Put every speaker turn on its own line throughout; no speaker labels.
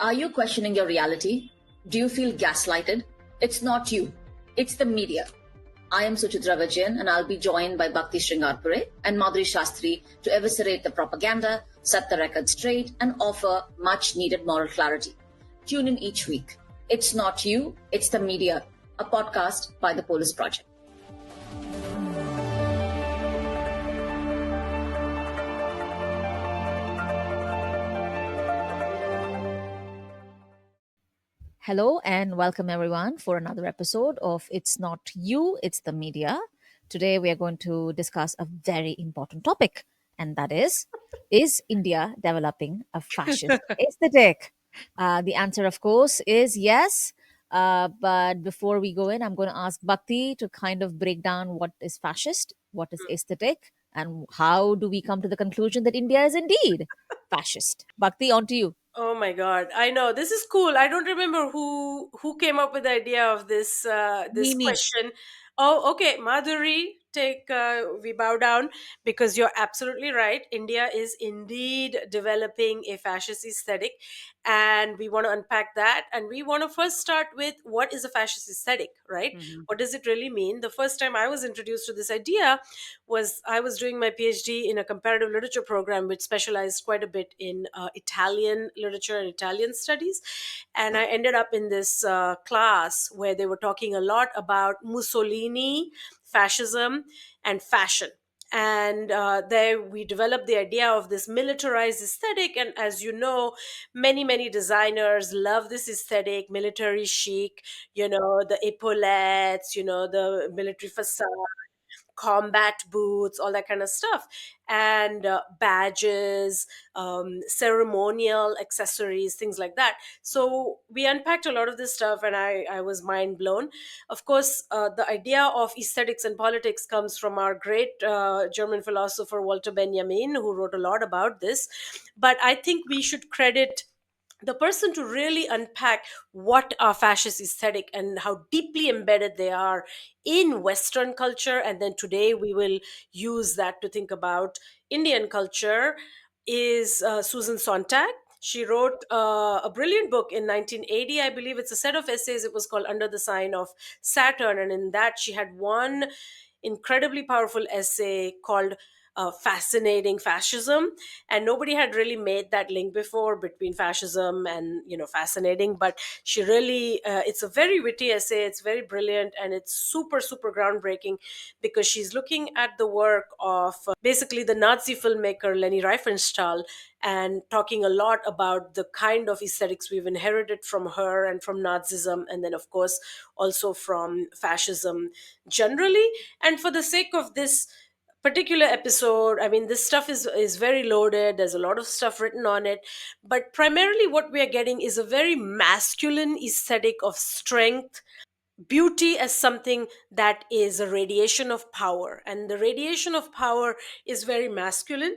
Are you questioning your reality? Do you feel gaslighted? It's not you, it's the media. I am Suchitra Vajayan, and I'll be joined by Bhakti Sringarpure and Madhuri Shastri to eviscerate the propaganda, set the record straight, and offer much needed moral clarity. Tune in each week. It's not you, it's the media, a podcast by the Polis Project.
Hello and welcome everyone for another episode of It's Not You, It's the Media. Today we are going to discuss a very important topic, and that is India developing a fascist aesthetic? The answer, of course, is yes. But before we go in, I'm going to ask Bhakti to kind of break down what is fascist, what is aesthetic, and how do we come to the conclusion that India is indeed fascist. Bhakti, on to you.
Oh my God! I know this is cool. I don't remember who came up with the idea of this
Me.
question. Oh, okay, Madhuri, take we bow down because you're absolutely right. India is indeed developing a fascist aesthetic, and we want to unpack that. And we want to first start with what is a fascist aesthetic, right?
Mhm.
What does it really mean? The first time I was introduced to this idea was I was doing my PhD in a comparative literature program, which specialized quite a bit in Italian literature and Italian studies. And I ended up in this class where they were talking a lot about Mussolini, fascism, and fashion. And there we developed the idea of this militarized aesthetic. And as you know, many designers love this aesthetic, military chic, the epaulettes, the military facade, combat boots, all that kind of stuff, and badges, ceremonial accessories, things like that. So we unpacked a lot of this stuff, and I was mind blown. Of course, the idea of aesthetics and politics comes from our great German philosopher Walter Benjamin, who wrote a lot about this. But I think we should credit the person to really unpack what are fascist aesthetic and how deeply embedded they are in Western culture. And then today we will use that to think about Indian culture is Susan Sontag. She wrote a brilliant book in 1980, I believe. It's a set of essays. It was called Under the Sign of Saturn. And in that, she had one incredibly powerful essay called Fascinating Fascism. And nobody had really made that link before between fascism and fascinating. But she really it's a very witty essay. It's very brilliant, and it's super groundbreaking because she's looking at the work of basically the Nazi filmmaker Leni Riefenstahl, and talking a lot about the kind of aesthetics we've inherited from her and from Nazism, and then of course also from fascism generally. And for the sake of this particular episode, I mean, this stuff is very loaded. There's a lot of stuff written on it, but primarily what we are getting is a very masculine aesthetic of strength, beauty as something that is a radiation of power, and the radiation of power is very masculine.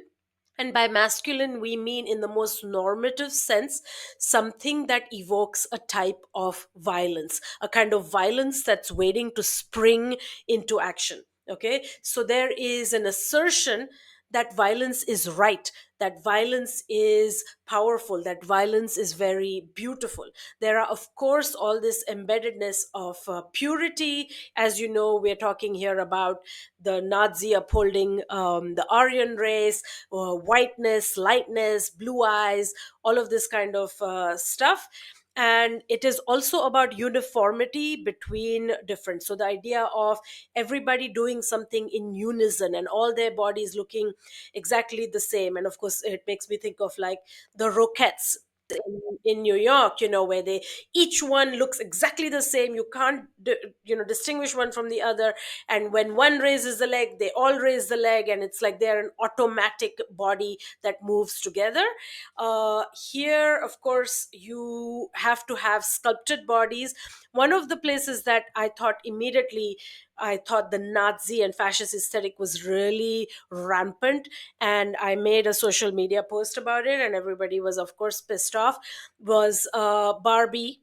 And by masculine, we mean in the most normative sense, something that evokes a type of violence, a kind of violence that's waiting to spring into action. Okay, so there is an assertion that violence is right, that violence is powerful, that violence is very beautiful. There are, of course, all this embeddedness of purity. As you know, we're talking here about the Nazi upholding the Aryan race, whiteness, lightness, blue eyes, all of this kind of stuff. And it is also about uniformity between different. So the idea of everybody doing something in unison and all their bodies looking exactly the same. And of course, it makes me think of like the Rockets in New York, where they each one looks exactly the same. You can't, distinguish one from the other. And when one raises the leg, they all raise the leg, and it's like they're an automatic body that moves together. Here, of course, you have to have sculpted bodies. One of the places that I thought the Nazi and fascist aesthetic was really rampant, and I made a social media post about it, and everybody was, of course, pissed off, was Barbie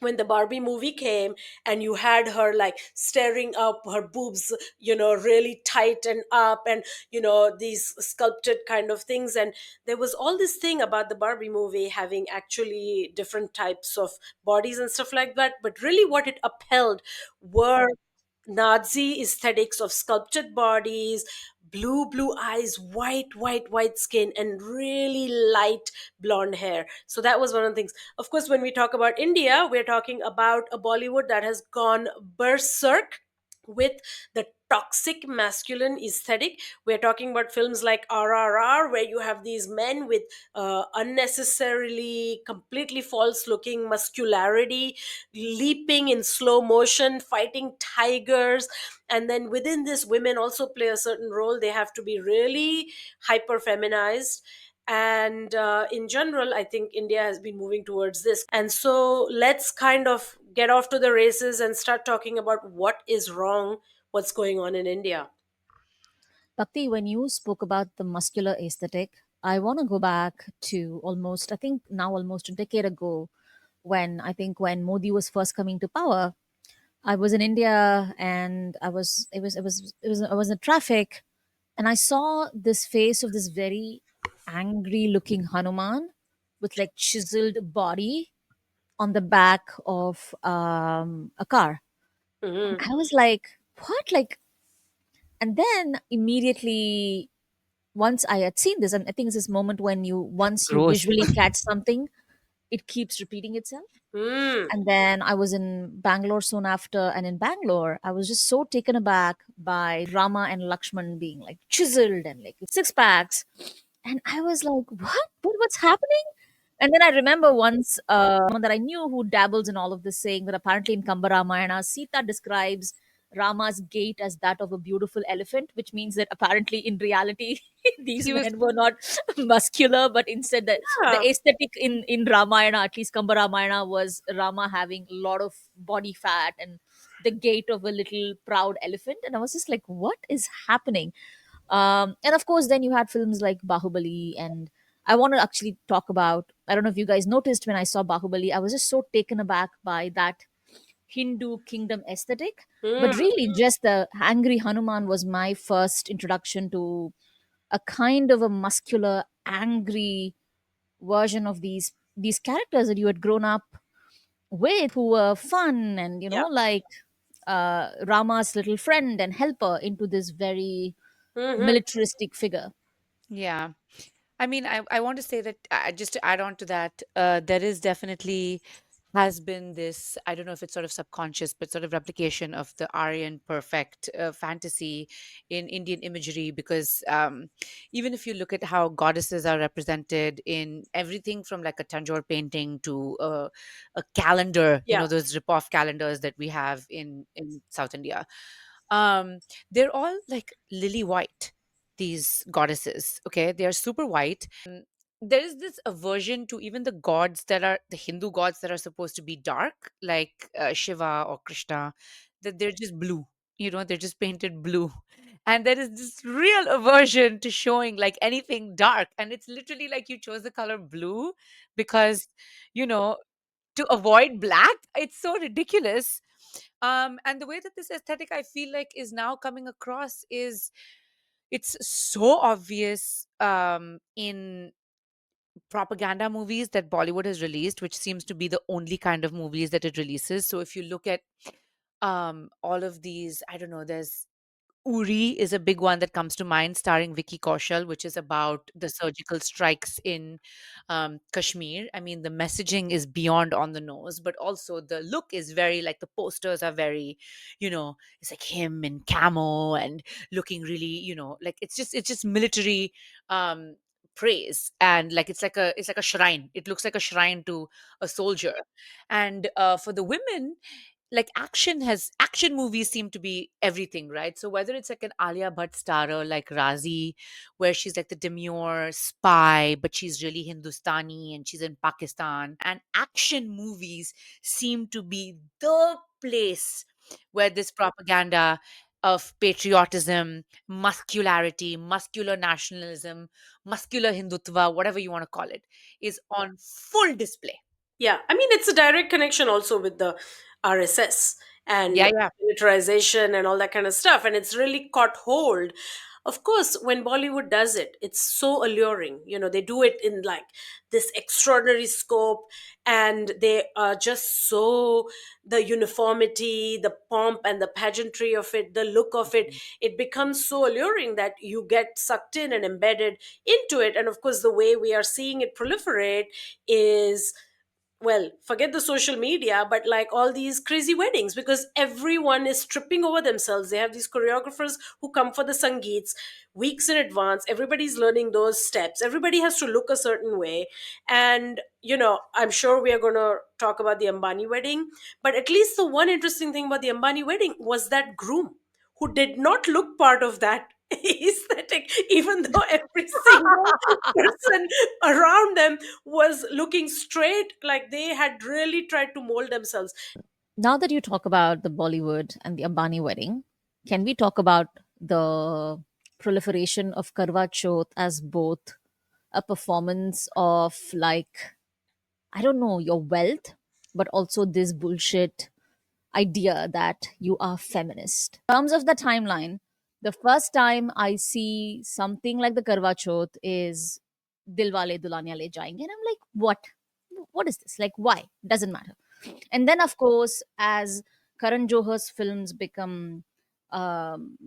when the Barbie movie came, and you had her like staring up, her boobs, really tight and up, and these sculpted kind of things. And there was all this thing about the Barbie movie having actually different types of bodies and stuff like that. But really, what it upheld were Nazi aesthetics of sculpted bodies, blue eyes, white skin, and really light blonde hair. So that was one of the things. Of course, when we talk about India, we're talking about a Bollywood that has gone berserk with the toxic masculine aesthetic. We're talking about films like RRR, where you have these men with unnecessarily completely false looking muscularity, leaping in slow motion, fighting tigers. And then within this, women also play a certain role. They have to be really hyper feminized. And in general, I think India has been moving towards this. And so let's kind of get off to the races and start talking about what is wrong, what's going on in India.
Bhakti, when you spoke about the muscular aesthetic, I want to go back to almost, I think now almost a decade ago, when I think when Modi was first coming to power. I was in India and I was in traffic, and I saw this face of this very angry looking Hanuman with like chiseled body on the back of a car. And
Hmm.
I was like, what? Like, and then immediately once I had seen this, and I think it's this moment when once you
Gross.
visually catch something, it keeps repeating itself.
Hmm.
And then I was in Bangalore soon after, and in Bangalore, I was just so taken aback by Rama and Lakshman being like chiseled and like with six packs. And I was like, what's happening? And then I remember once someone that I knew who dabbles in all of this saying that apparently in Kamba Ramayana, Sita describes Rama's gait as that of a beautiful elephant, which means that apparently in reality, these
He was
men were not muscular, but instead the
Yeah.
aesthetic in Ramayana, at least Kamba Ramayana, was Rama having a lot of body fat and the gait of a little proud elephant. And I was just like, what is happening? And of course, then you had films like Bahubali. And I want to actually talk about, I don't know if you guys noticed when I saw Bahubali, I was just so taken aback by that Hindu kingdom aesthetic.
Hmm.
But really, just the angry Hanuman was my first introduction to a kind of a muscular, angry version of these characters that you had grown up with, who were fun and
Yeah.
like Rama's little friend and helper, into this very
Hmm.
militaristic figure.
Yeah. I mean, I want to say that just to add on to that, there is definitely has been this, I don't know if it's sort of subconscious, but sort of replication of the Aryan perfect fantasy in Indian imagery. Because even if you look at how goddesses are represented in everything from like a Tanjore painting to a calendar,
Yeah.
those rip-off calendars that we have in South India, um, they're all like lily white, these goddesses. Okay, they are super white. There is this aversion to even the gods that are the Hindu gods that are supposed to be dark, like Shiva or Krishna, that they're just blue. They're just painted blue. And there is this real aversion to showing like anything dark. And it's literally like you chose the color blue because, you know, to avoid black. It's so ridiculous. And the way that this aesthetic I feel like is now coming across is it's so obvious in propaganda movies that Bollywood has released, which seems to be the only kind of movies that it releases. So if you look at all of these, I don't know, there's Uri is a big one that comes to mind, starring Vicky Kaushal, which is about the surgical strikes in Kashmir. I mean, the messaging is beyond on the nose, but also the look is very like the posters are very, it's like him in camo and looking really, like it's just military um, praise, and like it's like a shrine. It looks like a shrine to a soldier, and for the women like action movies seem to be everything, right? So whether it's like an Alia Bhatt starrer like Razi, where she's like the demure spy but she's really Hindustani and she's in Pakistan, and action movies seem to be the place where this propaganda of patriotism, muscularity, muscular nationalism, muscular Hindutva, whatever you want to call it, is on full display.
Yeah, I mean, it's a direct connection also with the RSS
Yeah,
and
yeah.
militarization and all that kind of stuff. And it's really caught hold. Of course, when Bollywood does it, it's so alluring. They do it in like this extraordinary scope, and they are just so, the uniformity, the pomp, and the pageantry of it, the look of it, it becomes so alluring that you get sucked in and embedded into it. And of course, the way we are seeing it proliferate is, well, forget the social media, but like all these crazy weddings, because everyone is tripping over themselves. They have these choreographers who come for the sangeets weeks in advance. Everybody's learning those steps. Everybody has to look a certain way. And, I'm sure we are going to talk about the Ambani wedding, but at least the one interesting thing about the Ambani wedding was that groom who did not look part of that aesthetic, even though every single person around them was looking straight, like they had really tried to mold themselves.
Now that you talk about the Bollywood and the Ambani wedding, can we talk about the proliferation of Karva Chauth as both a performance of, like, I don't know, your wealth, but also this bullshit idea that you are feminist? In terms of the timeline, the first time I see something like the Karva Chauth is Dilwale Dulhania Le Jayenge. And I'm like, what? What is this? Like, why? Doesn't matter. And then, of course, as Karan Johar's films become um,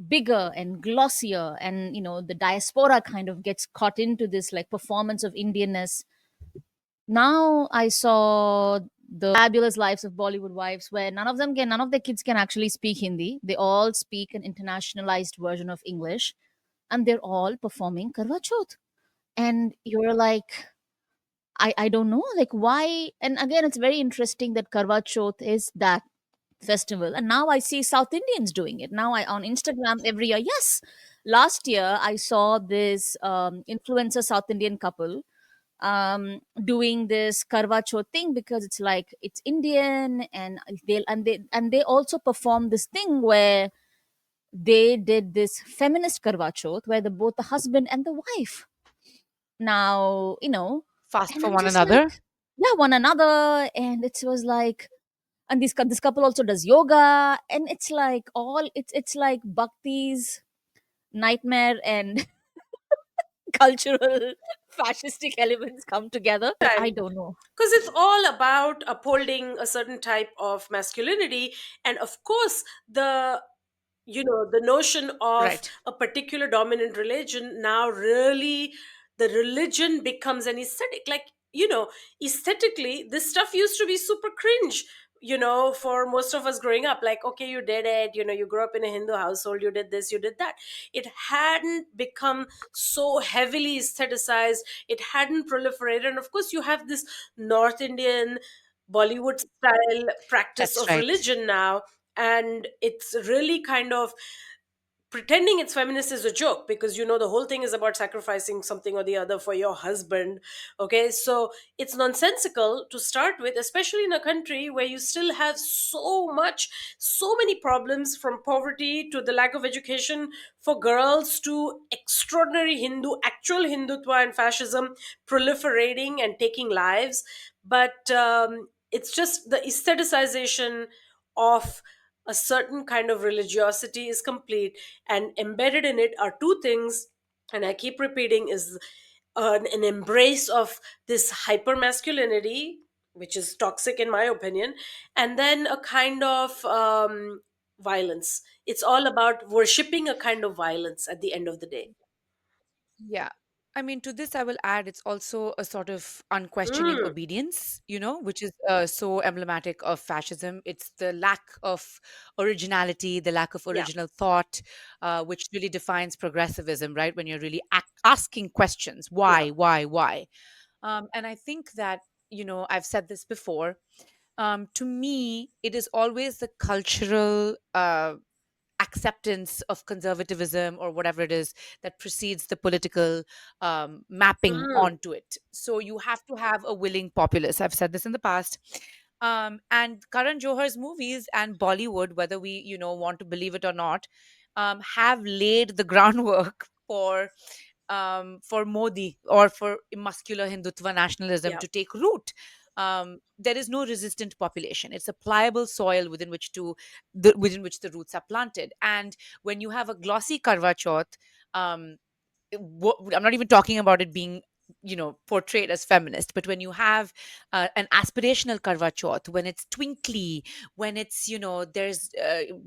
bigger and glossier, and the diaspora kind of gets caught into this like performance of Indianness. Now I saw the Fabulous Lives of Bollywood Wives, where none of the kids can actually speak Hindi. They all speak an internationalized version of English, and they're all performing Karwa Chauth. And you're like, I don't know, like, why? And again, it's very interesting that Karwa Chauth is that festival, and now I see South Indians doing it. Now I on Instagram every year. Yes, last year I saw this influencer South Indian couple doing this karva chauth thing, because it's like it's Indian, and they also perform this thing where they did this feminist karva chauth where the both the husband and the wife now,
Fast
and
for
I'm
one
just
another.
like, yeah, one another. And it was like, and this couple also does yoga, and it's like all it's like bhakti's nightmare and cultural fascistic elements come together. I
Time,
don't know.
because it's all about upholding a certain type of masculinity. And of course, the notion of
Right.
a particular dominant religion, now really the religion becomes an aesthetic. Like, aesthetically, this stuff used to be super cringe, for most of us growing up. Like, okay, you did it, you grew up in a Hindu household, you did this, you did that. It hadn't become so heavily aestheticized, it hadn't proliferated. And of course, you have this North Indian Bollywood style practice
That's
of
right.
religion now, and it's really kind of pretending it's feminist is a joke, because the whole thing is about sacrificing something or the other for your husband. Okay, so it's nonsensical to start with, especially in a country where you still have so many problems, from poverty to the lack of education for girls to extraordinary actual Hindutva and fascism proliferating and taking lives. But it's just the aestheticization of a certain kind of religiosity is complete, and embedded in it are two things, and I keep repeating, is an embrace of this hyper masculinity, which is toxic in my opinion, and then a kind of violence. It's all about worshipping a kind of violence at the end of the day.
Yeah. I mean, to this, I will add it's also a sort of unquestioning
Mm,
obedience, which is so emblematic of fascism. It's the lack of originality, the lack of
yeah.
original thought, which really defines progressivism, right? When you're really asking questions,
Yeah.
why? And I think that, I've said this before. To me, it is always the cultural acceptance of conservatism or whatever it is that precedes the political mapping
Mm,
onto it. So you have to have a willing populace. I've said this in the past. And Karan Johar's movies and Bollywood, whether we want to believe it or not, have laid the groundwork for Modi or for muscular Hindutva nationalism
yeah.
to take root. there is no resistant population. It's a pliable soil within which the roots are planted. And when you have a glossy karva chauth, um, I'm not even talking about it being, portrayed as feminist, but when you have an aspirational karva chauth, when it's twinkly, when it's,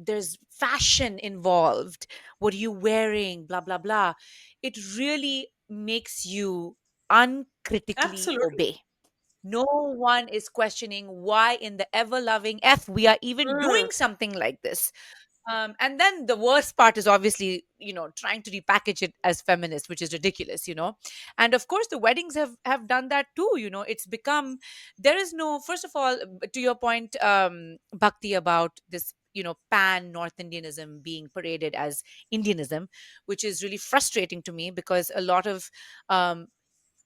there's fashion involved, what are you wearing, blah blah blah, it really makes you uncritically
Absolutely.
obey. No one is questioning why in the ever loving f we are even doing
Mm,
something like this. And then the worst part is obviously, trying to repackage it as feminist, which is ridiculous, And of course, the weddings have done that too. It's become, there is no, first of all, to your point, Bhakti, about this, pan North Indianism being paraded as Indianism, which is really frustrating to me, because a lot of um,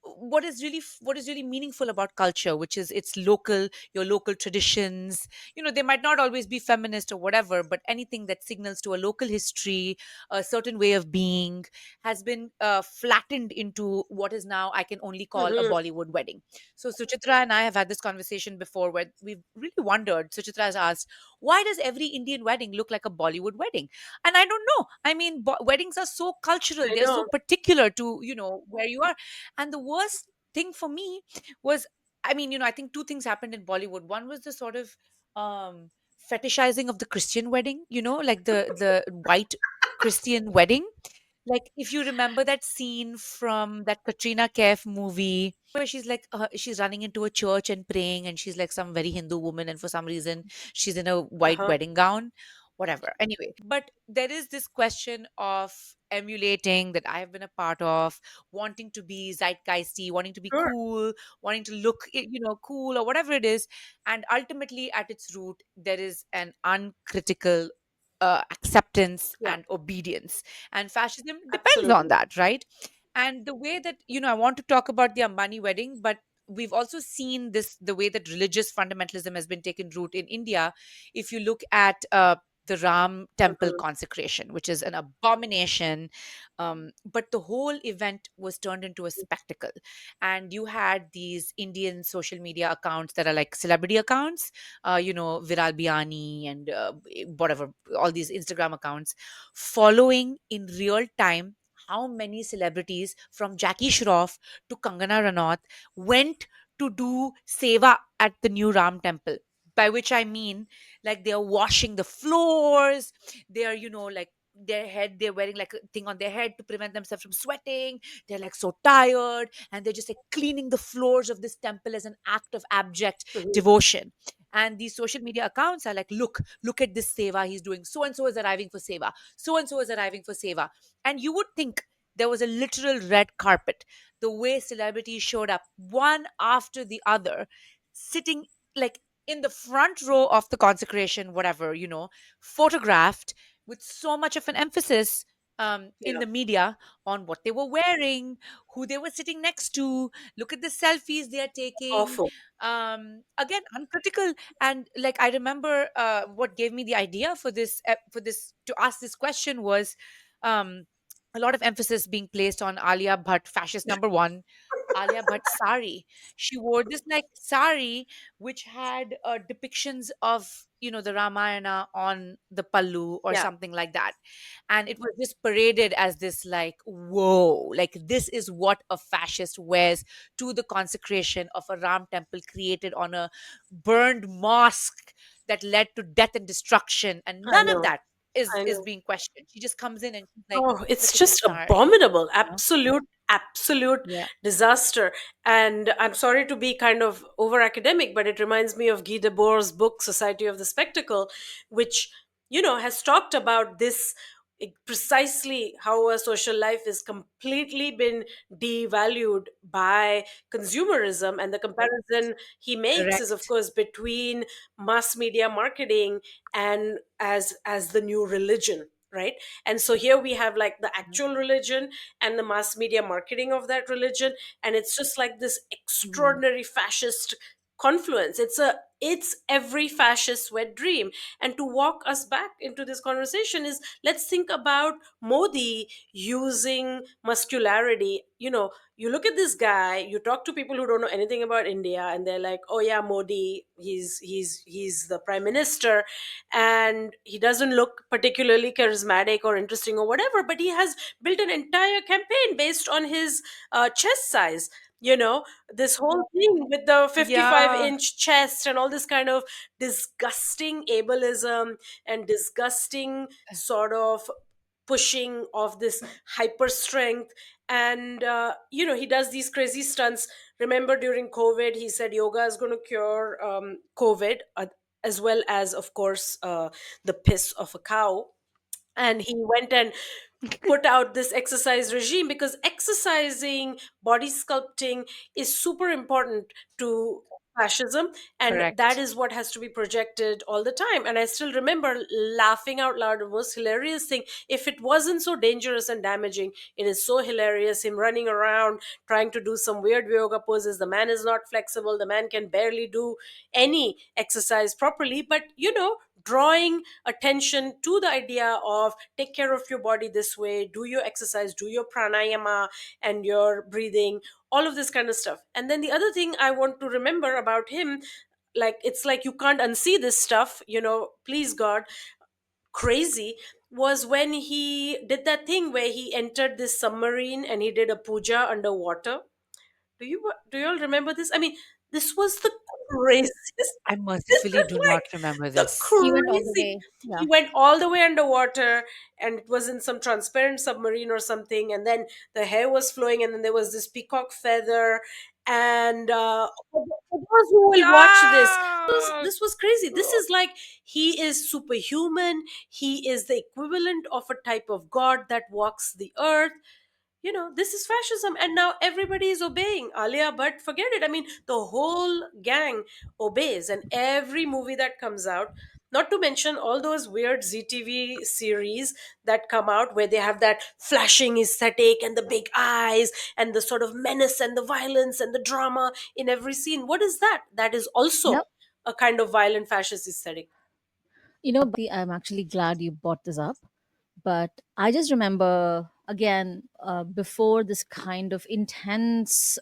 what is really meaningful about culture, which is its local, your local traditions, they might not always be feminist or whatever, but anything that signals to a local history, a certain way of being, has been flattened into what is now, I can only call, a
mhm.
Bollywood wedding. So Suchitra and I have had this conversation before, where we've really wondered. Suchitra has asked, why does every Indian wedding look like a Bollywood wedding? And I don't know. I mean, weddings are so cultural,
I
they're so
know.
particular to, where you are. And the worst thing for me was, I mean, I think two things happened in Bollywood. One was the sort of fetishizing of the Christian wedding, like the white Christian wedding. Like, if you remember that scene from that Katrina Kaif movie, where she's like, she's running into a church and praying, and she's like some very Hindu woman, and for some reason, she's in a white
Uh-huh.
wedding gown. Whatever. Anyway, but there is this question of emulating that I have been a part of, wanting to be zeitgeisty, wanting to be
Sure.
cool, wanting to look, cool, or whatever it is. And ultimately, at its root, there is an uncritical acceptance
Yeah,
and obedience, and fascism depends on
absolutely.
that, right? And the way that, I want to talk about the Ambani wedding, but we've also seen this, the way that religious fundamentalism has been taken root in India. If you look at the Ram temple
Mhm.
consecration, which is an abomination, but the whole event was turned into a spectacle. And you had these Indian social media accounts that are like celebrity accounts, Viral Biani and whatever, all these Instagram accounts, following in real time how many celebrities from Jackie Shroff to Kangana Ranaut went to do seva at the new Ram temple. By which I mean, like, they're washing the floors, they're, like, they're wearing like a thing on their head to prevent themselves from sweating. They're like so tired, and they're just like cleaning the floors of this temple as an act of abject
Mhm.
devotion. And these social media accounts are like, look at this seva he's doing. So and so is arriving for seva. So and so is arriving for seva. And you would think there was a literal red carpet. The way celebrities showed up one after the other, sitting like in the front row of the consecration, whatever, photographed with so much of an emphasis in
Yeah,
the media on what they were wearing, who they were sitting next to. Look at the selfies they are taking.
awful.
Again, uncritical. And like, I remember what gave me the idea for this to ask this question was, um, a lot of emphasis being placed on Alia Bhatt, fascist number one, Alia Bhatt sari. She wore this like sari which had depictions of, the Ramayana on the pallu or
Yeah,
something like that. And it was just paraded as this, like, whoa, like, this is what a fascist wears to the consecration of a Ram temple created on a burned mosque that led to death and destruction. And
I
none of
know.
that is
I
is
know.
being questioned. She just comes in and she's like,
Oh, it's
look at this
just
sari.
abominable.
You know?
Absolute
Yeah.
disaster. And I'm sorry to be kind of over academic, but it reminds me of Guy Debord's book, Society of the Spectacle, which, has talked about this, precisely how a social life is completely been devalued by consumerism. And the comparison he makes is, of
Correct.
course, between mass media marketing and as the new religion, right? And so here we have like the
Mhm.
actual religion and the mass media marketing of that religion, and it's just like this
Mhm.
extraordinary fascist confluence. It's a it's every fascist's wet dream. And to walk us back into this conversation is, let's think about Modi using muscularity. You look at this guy, you talk to people who don't know anything about India, and they're like, oh yeah, Modi, he's the prime minister, and he doesn't look particularly charismatic or interesting or whatever, but he has built an entire campaign based on his chest size. This whole thing with the 55
Yeah,
inch chest and all this kind of disgusting ableism and disgusting sort of pushing of this hyper strength. And he does these crazy stunts. Remember, during COVID, he said yoga is going to cure COVID, as well as, of course, the piss of a cow. And he went and put out this exercise regime, because exercising, body sculpting is super important to fascism, and that
correct.
is what has to be projected all the time. And I still remember laughing out loud. The most hilarious thing, if it wasn't so dangerous and damaging, it is so hilarious, him running around trying to do some weird yoga poses. The man is not flexible, the man can barely do any exercise properly, but drawing attention to the idea of take care of your body this way, do your exercise, do your pranayama and your breathing, all of this kind of stuff. And then the other thing I want to remember about him, like, it's like you can't unsee this stuff, please God, crazy, was when he did that thing where he entered this submarine and he did a puja underwater. Do you all remember this? I mean, this was the craziest.
I
This
mercifully
is
do
like
not remember
the
this.
He went all the
crazy.
way. Yeah.
He went all the way underwater, and it was in some transparent submarine or something. And then the hair was flowing, and then there was this peacock feather. And for those who will watch this,
Yeah.
this was crazy. This is like, he is superhuman. He is the equivalent of a type of god that walks the earth. This is fascism, and now everybody is obeying. Alia Bhatt, forget it. I mean, the whole gang obeys, and every movie that comes out, not to mention all those weird ZTV series that come out where they have that flashing aesthetic and the big eyes and the sort of menace and the violence and the drama in every scene. What is that? That is also
Yep.
a kind of violent fascist aesthetic.
Bhakti, I'm actually glad you brought this up. But I just remember, again, before this kind of intense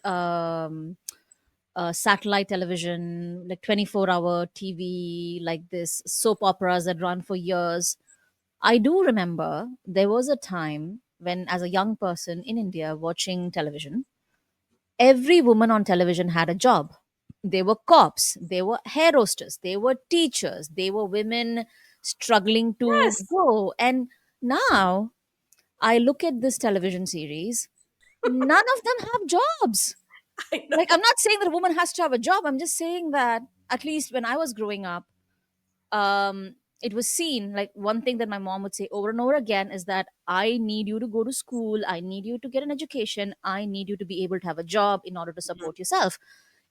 satellite television, like 24-hour TV, like this soap operas that run for years, I do remember there was a time when, as a young person in India watching television, every woman on television had a job. They were cops, they were hair hostess, they were teachers, they were women struggling to
Yes.
grow. And now I look at this television series, none of them have jobs.
I
Like,
know.
I'm not saying that a woman has to have a job. I'm just saying that, at least when I was growing up, it was seen, like, one thing that my mom would say over and over again is that I need you to go to school, I need you to get an education, I need you to be able to have a job in order to
Mhm.
support yourself.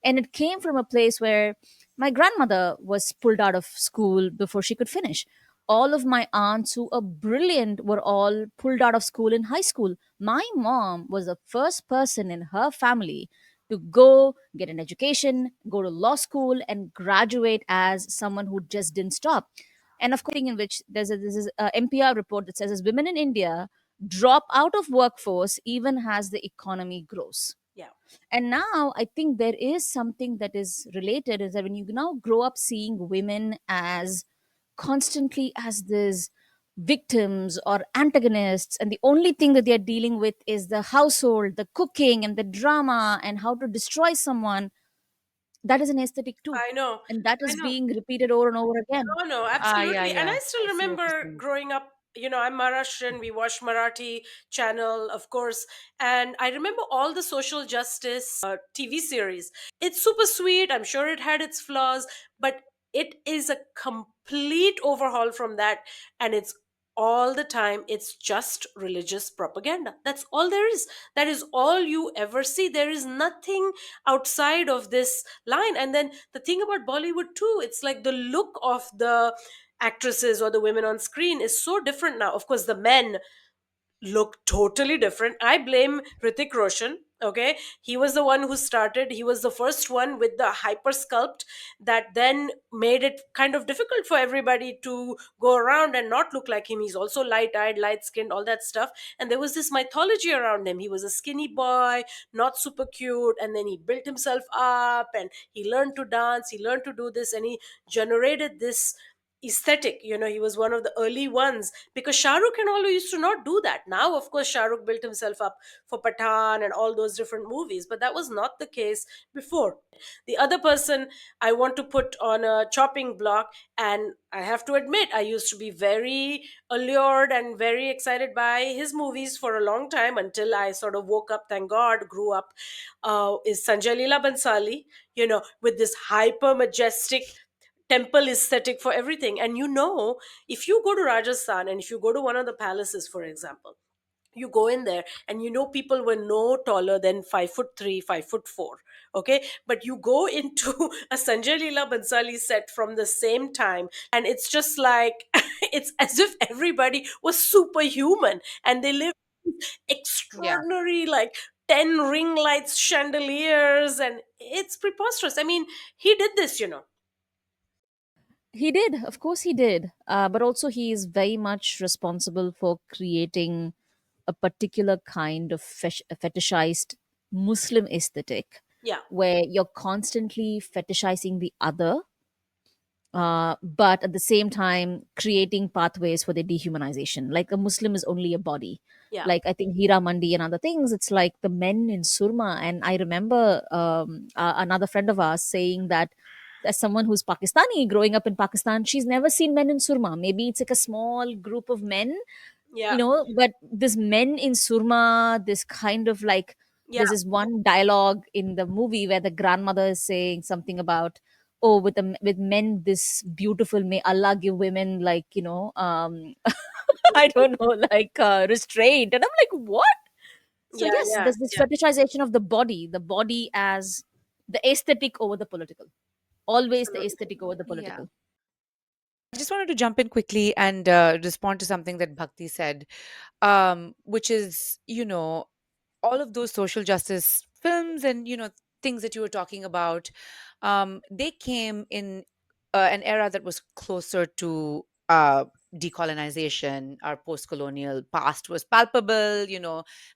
And it came from a place where my grandmother was pulled out of school before she could finish. All of my aunts who are brilliant were all pulled out of school in high school. My mom was the first person in her family to go get an education, go to law school, and graduate as someone who just didn't stop. And of course, in which there's a NPR report that says as women in India drop out of workforce even as the economy grows.
Yeah.
And now I think there is something that is related, is that when you now grow up seeing women as constantly as these victims or antagonists, and the only thing that they're dealing with is the household, the cooking, and the drama, and how to destroy someone, that is an aesthetic too.
I know.
And that
I
is
know.
being repeated over and over again.
No, no,
Yeah,
absolutely. And I
yeah.
still
I see what you're
remember
saying.
growing up, I'm Maharashtrian, we watched Marathi channel, of course. And I remember all the social justice TV series. It's super sweet. I'm sure it had its flaws, but it is a complete overhaul from that. And it's all the time, it's just religious propaganda. That's all there is. That is all you ever see. There is nothing outside of this line. And then the thing about Bollywood too, it's like the look of the actresses or the women on screen is so different now. Of course, the men look totally different. I blame Hrithik Roshan. Okay, he was the one who started. He was the first one with the hyper sculpt that then made it kind of difficult for everybody to go around and not look like him. He's also light eyed, light skinned, all that stuff. And there was this mythology around him. He was a skinny boy, not super cute, and then he built himself up and he learned to dance, he learned to do this, and he generated this aesthetic. He was one of the early ones, because Shah Rukh and all used to not do that. Now, of course, Shah Rukh built himself up for Pathan and all those different movies, but that was not the case before. The other person I want to put on a chopping block, and I have to admit, I used to be very allured and very excited by his movies for a long time, until I sort of woke up, thank God, grew up, is Sanjay Leela Bansali, with this hyper majestic temple aesthetic for everything. And if you go to Rajasthan and if you go to one of the palaces, for example, you go in there and people were no taller than 5'3", 5'4". Okay, but you go into a Sanjay Leela Bansali set from the same time, and it's just like it's as if everybody was superhuman, and they live
Yeah.
extraordinary, like 10 ring lights, chandeliers, and it's preposterous. I mean, he did this.
He did, of course, he did. But also, he is very much responsible for creating a particular kind of fetishized Muslim aesthetic,
Yeah.
where you're constantly fetishizing the other, but at the same time creating pathways for their dehumanization. Like a Muslim is only a body.
Yeah.
Like I think Hira Mandi and other things, it's like the men in Surma. And I remember another friend of ours saying that, as someone who's Pakistani growing up in Pakistan, she's never seen men in Surma. Maybe it's like a small group of men,
Yeah.
but this men in Surma, this kind of like,
Yeah.
there's this one dialogue in the movie where the grandmother is saying something about, oh, with men this beautiful, may Allah give women, like, I don't know, like restraint. And I'm like, what? So
Yeah.
yes,
Yeah.
there's this
Yeah.
fetishization of the body as the aesthetic over the political, always the
Absolutely.
aesthetic over the
Yeah.
political.
I just wanted to jump in quickly and respond to something that Bhakti said, which is, all of those social justice films and, things that you were talking about, they came in an era that was closer to decolonization. Our post-colonial past was palpable.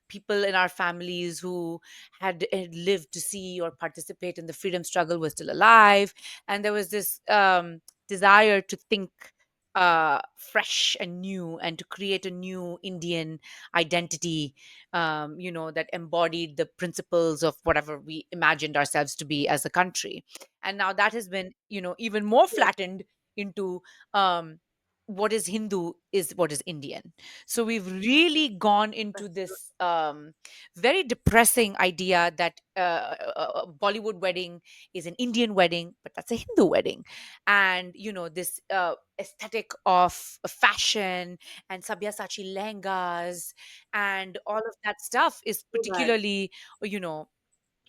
People in our families who had lived to see or participate in the freedom struggle were still alive, and there was this desire to think fresh and new, and to create a new Indian identity, that embodied the principles of whatever we imagined ourselves to be as a country. And now that has been, even more
Yeah.
flattened into, what is Hindu is what is Indian. So we've really gone into this very depressing idea that a Bollywood wedding is an Indian wedding, but that's a Hindu wedding. And, this aesthetic of fashion and Sabyasachi lehengas and all of that stuff is
So bad.
particularly, you know,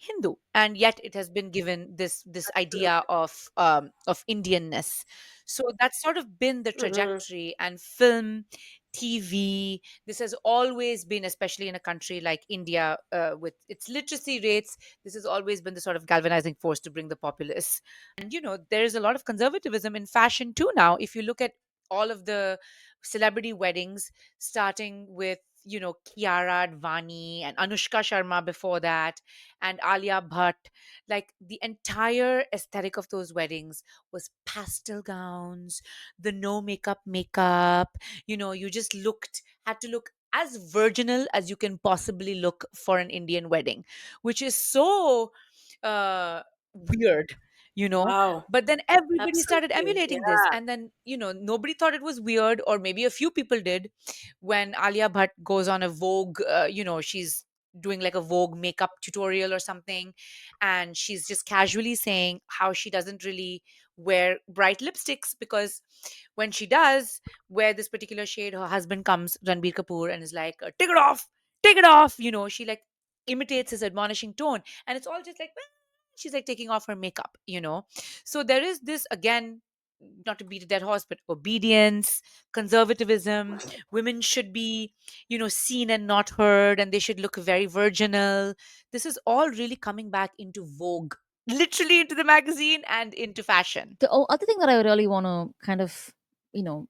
Hindu, and yet it has been given this idea
Absolutely.
of Indianness. So that's sort of been the
Hmm.
trajectory. And film, TV, this has always been, especially in a country like India, with its literacy rates, this has always been the sort of galvanizing force to bring the populace. And there is a lot of conservatism in fashion too now. If you look at all of the celebrity weddings, starting with Kiara Advani and Anushka Sharma before that, and Alia Bhatt. Like the entire aesthetic of those weddings was pastel gowns, the no makeup. You just had to look as virginal as you can possibly look for an Indian wedding, which is so weird, you know.
Wow.
But then everybody started
Absolutely.
emulating this,
Yeah.
and then nobody thought it was weird, or maybe a few people did, when Alia Bhatt goes on a Vogue. She's doing like a Vogue makeup tutorial or something, and she's just casually saying how she doesn't really wear bright lipsticks, because when she does wear this particular shade, her husband comes, Ranbir Kapoor, and is like, take it off, take it off. She like imitates his admonishing tone, and it's all just like, she's like taking off her makeup. So there is this again not to beat a dead horse, but obedience, conservatism. Women should be, seen and not heard, and they should look very virginal. This is all really coming back into vogue, literally into the magazine and into fashion.
The other thing that I really want to kind of, you know,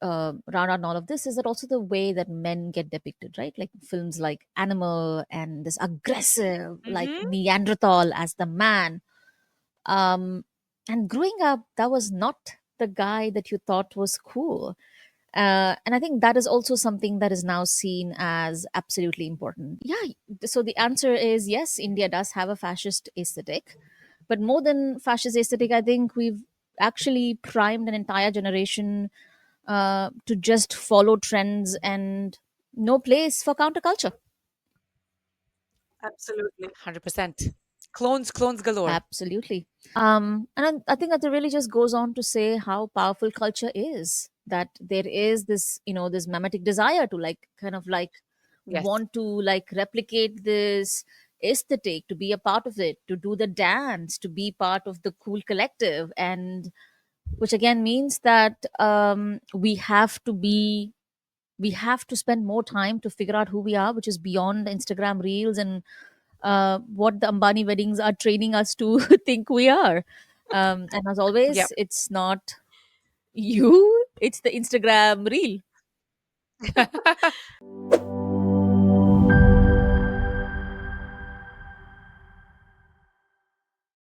round out in all of this is that also the way that men get depicted, right? Like films like Animal and this aggressive, like
Hmm.
Neanderthal as the man. Um, and growing up, that was not the guy that you thought was cool. And I think that is also something that is now seen as absolutely important. Yeah. So the answer is yes, India does have a fascist aesthetic. But more than fascist aesthetic, I think we've actually primed an entire generation to just follow trends and no place for counterculture.
Absolutely.
100%. Clones galore.
Absolutely. And I think that it really just goes on to say how powerful culture is. That there is this, this mimetic desire to like kind of like
Yes.
want to like replicate this aesthetic, to be a part of it, to do the dance, to be part of the cool collective, and which again means that we have to spend more time to figure out who we are, which is beyond Instagram reels and what the Ambani weddings are training us to think we are. And as always,
Yep.
it's not you, it's the Instagram reel.